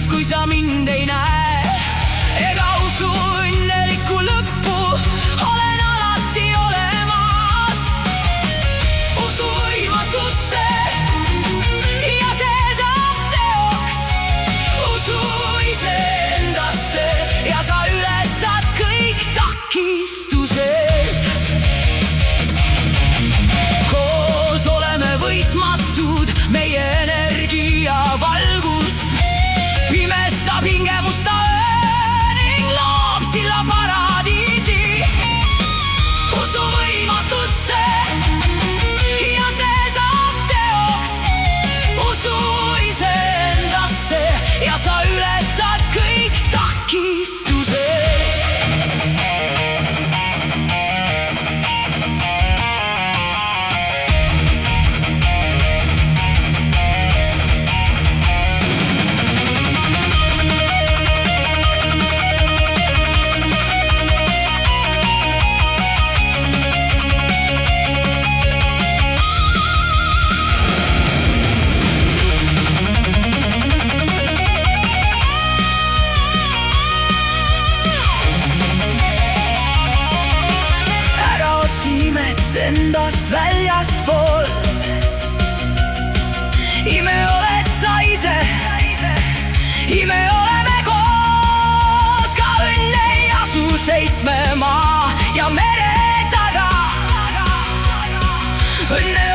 siis, kui sa mind ei näe. Ega usu õnnelikku lõppu, olen alati olemas. Usu võimatusse ja see saab teoks. Usu iseendasse ja sa ületad kõik takistused. Koos oleme võitmatud, meie energia valgus pimestab hinge musta öö ning loob silla paradiisi. Usu võimatusse ja see saab teoks. Usu iseendasse ja sa ületad kõik takistused. Endast väljastpoolt ime oled sa ise, ime oleme koos. Ka õnn ei asu 7 maa ja mere taga. Õnne